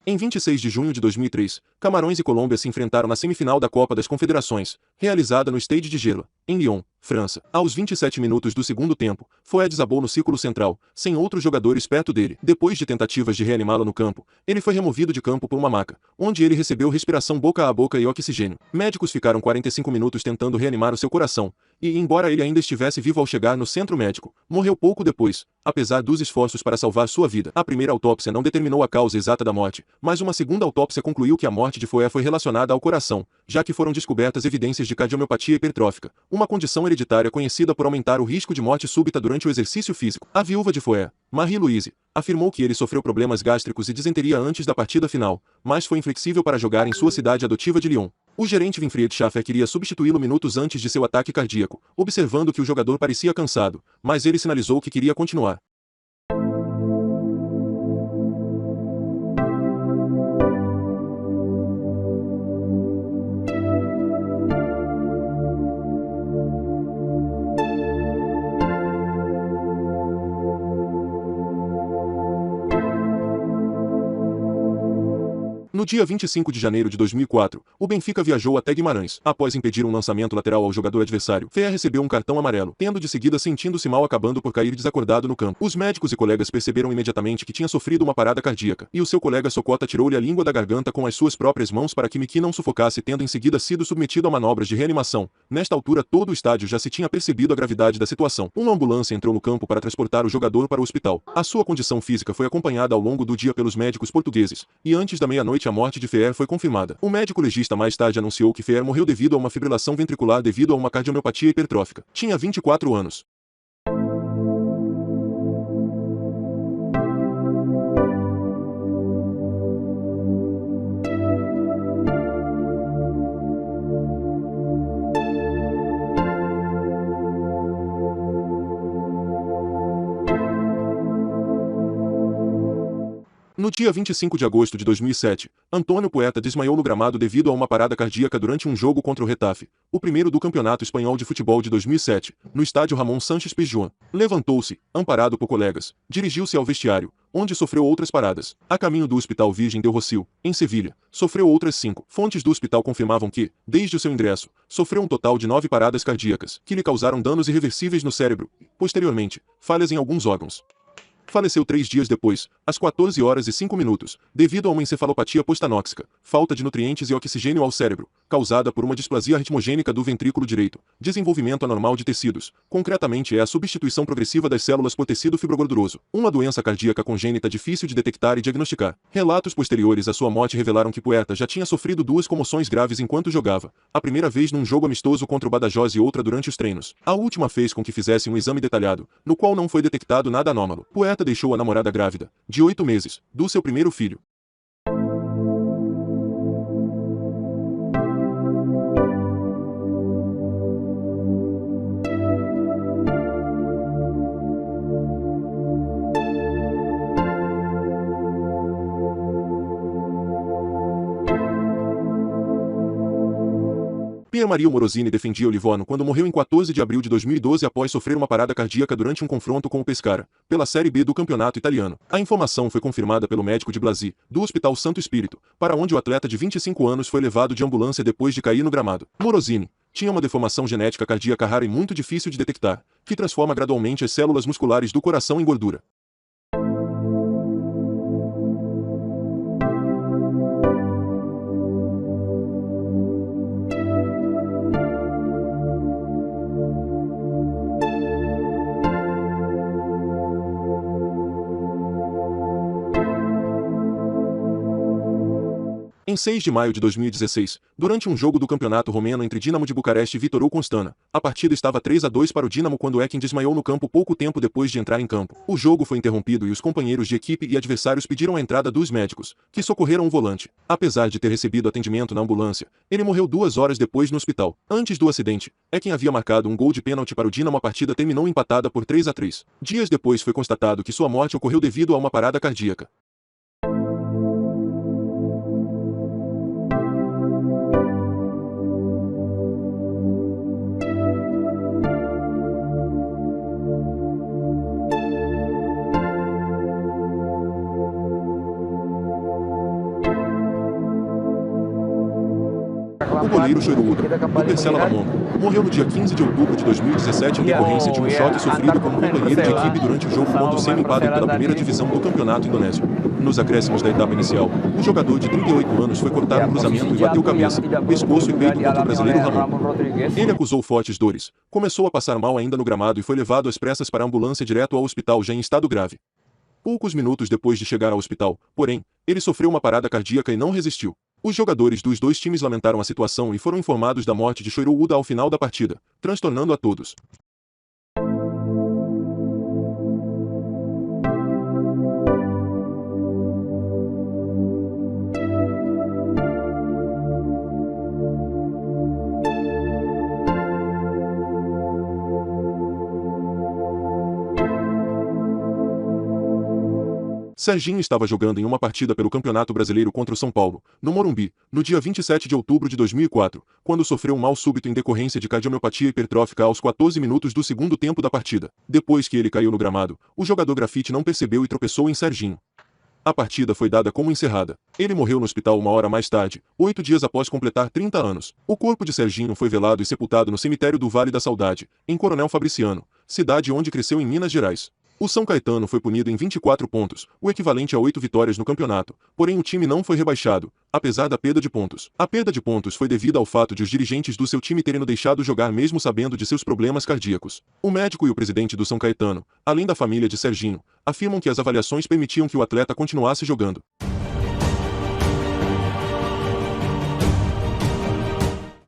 Em 26 de junho de 2003, Camarões e Colômbia se enfrentaram na semifinal da Copa das Confederações, realizada no Stade de Gela, em Lyon, França. Aos 27 minutos do segundo tempo, Foé desabou no círculo central, sem outros jogadores perto dele. Depois de tentativas de reanimá-lo no campo, ele foi removido de campo por uma maca, onde ele recebeu respiração boca a boca e oxigênio. Médicos ficaram 45 minutos tentando reanimar o seu coração, e, embora ele ainda estivesse vivo ao chegar no centro médico, morreu pouco depois, apesar dos esforços para salvar sua vida. A primeira autópsia não determinou a causa exata da morte, mas uma segunda autópsia concluiu que a morte de Foé foi relacionada ao coração, já que foram descobertas evidências de cardiomiopatia hipertrófica, uma condição hereditária conhecida por aumentar o risco de morte súbita durante o exercício físico. A viúva de Foé, Marie-Louise, afirmou que ele sofreu problemas gástricos e disenteria antes da partida final, mas foi inflexível para jogar em sua cidade adotiva de Lyon. O gerente Winfried Schaffer queria substituí-lo minutos antes de seu ataque cardíaco, observando que o jogador parecia cansado, mas ele sinalizou que queria continuar. No dia 25 de janeiro de 2004, o Benfica viajou até Guimarães. Após impedir um lançamento lateral ao jogador adversário, Ferrer recebeu um cartão amarelo, tendo de seguida sentindo-se mal acabando por cair desacordado no campo. Os médicos e colegas perceberam imediatamente que tinha sofrido uma parada cardíaca, e o seu colega Socota tirou-lhe a língua da garganta com as suas próprias mãos para que Miki não sufocasse, tendo em seguida sido submetido a manobras de reanimação. Nesta altura todo o estádio já se tinha percebido a gravidade da situação. Uma ambulância entrou no campo para transportar o jogador para o hospital. A sua condição física foi acompanhada ao longo do dia pelos médicos portugueses, e antes da meia-noite a morte de Ferrer foi confirmada. O médico legista mais tarde anunciou que Ferrer morreu devido a uma fibrilação ventricular devido a uma cardiomiopatia hipertrófica. Tinha 24 anos. No dia 25 de agosto de 2007, Antônio Puerta desmaiou no gramado devido a uma parada cardíaca durante um jogo contra o Retafe, o primeiro do Campeonato Espanhol de Futebol de 2007, no estádio Ramon Sánchez Pizjuán. Levantou-se, amparado por colegas, dirigiu-se ao vestiário, onde sofreu outras paradas. A caminho do Hospital Virgem del Rocío, em Sevilha, sofreu outras 5. Fontes do hospital confirmavam que, desde o seu ingresso, sofreu um total de 9 paradas cardíacas, que lhe causaram danos irreversíveis no cérebro, posteriormente, falhas em alguns órgãos. Faleceu 3 dias depois, às 14 horas e 5 minutos, devido a uma encefalopatia postanóxica, falta de nutrientes e oxigênio ao cérebro, causada por uma displasia ritmogênica do ventrículo direito, desenvolvimento anormal de tecidos, concretamente é a substituição progressiva das células por tecido fibrogorduroso, uma doença cardíaca congênita difícil de detectar e diagnosticar. Relatos posteriores à sua morte revelaram que Puerta já tinha sofrido 2 comoções graves enquanto jogava, a primeira vez num jogo amistoso contra o Badajoz e outra durante os treinos. A última fez com que fizesse um exame detalhado, no qual não foi detectado nada anômalo. Puerta deixou a namorada grávida, de 8 meses, do seu primeiro filho. Piermario Morosini defendia o Livorno quando morreu em 14 de abril de 2012 após sofrer uma parada cardíaca durante um confronto com o Pescara, pela Série B do Campeonato Italiano. A informação foi confirmada pelo médico de Blasi, do Hospital Santo Espírito, para onde o atleta de 25 anos foi levado de ambulância depois de cair no gramado. Morosini tinha uma deformação genética cardíaca rara e muito difícil de detectar, que transforma gradualmente as células musculares do coração em gordura. Em 6 de maio de 2016, durante um jogo do campeonato romeno entre Dinamo de Bucareste e Vitorul Constana, a partida estava 3-2 para o Dinamo quando Ekin desmaiou no campo pouco tempo depois de entrar em campo. O jogo foi interrompido e os companheiros de equipe e adversários pediram a entrada dos médicos, que socorreram o volante. Apesar de ter recebido atendimento na ambulância, ele morreu 2 horas depois no hospital. Antes do acidente, Ekin havia marcado um gol de pênalti para o Dinamo. A partida terminou empatada por 3-3. Dias depois foi constatado que sua morte ocorreu devido a uma parada cardíaca. O goleiro chorudo, Lupercelo Ramon, morreu no dia 15 de outubro de 2017 em decorrência de um choque sofrido com um companheiro de equipe durante o jogo contra o semi-padre pela primeira divisão do campeonato indonésio. Nos acréscimos da etapa inicial, o jogador de 38 anos foi cortar um cruzamento e bateu cabeça, pescoço e peito contra o brasileiro Ramon. Ele acusou fortes dores, começou a passar mal ainda no gramado e foi levado às pressas para a ambulância direto ao hospital já em estado grave. Poucos minutos depois de chegar ao hospital, porém, ele sofreu uma parada cardíaca e não resistiu. Os jogadores dos dois times lamentaram a situação e foram informados da morte de Choiruda ao final da partida, transtornando a todos. Serginho estava jogando em uma partida pelo Campeonato Brasileiro contra o São Paulo, no Morumbi, no dia 27 de outubro de 2004, quando sofreu um mal súbito em decorrência de cardiomiopatia hipertrófica aos 14 minutos do segundo tempo da partida. Depois que ele caiu no gramado, o jogador grafite não percebeu e tropeçou em Serginho. A partida foi dada como encerrada. Ele morreu no hospital uma hora mais tarde, 8 dias após completar 30 anos. O corpo de Serginho foi velado e sepultado no cemitério do Vale da Saudade, em Coronel Fabriciano, cidade onde cresceu em Minas Gerais. O São Caetano foi punido em 24 pontos, o equivalente a 8 vitórias no campeonato, porém o time não foi rebaixado, apesar da perda de pontos. A perda de pontos foi devida ao fato de os dirigentes do seu time terem o deixado jogar mesmo sabendo de seus problemas cardíacos. O médico e o presidente do São Caetano, além da família de Serginho, afirmam que as avaliações permitiam que o atleta continuasse jogando.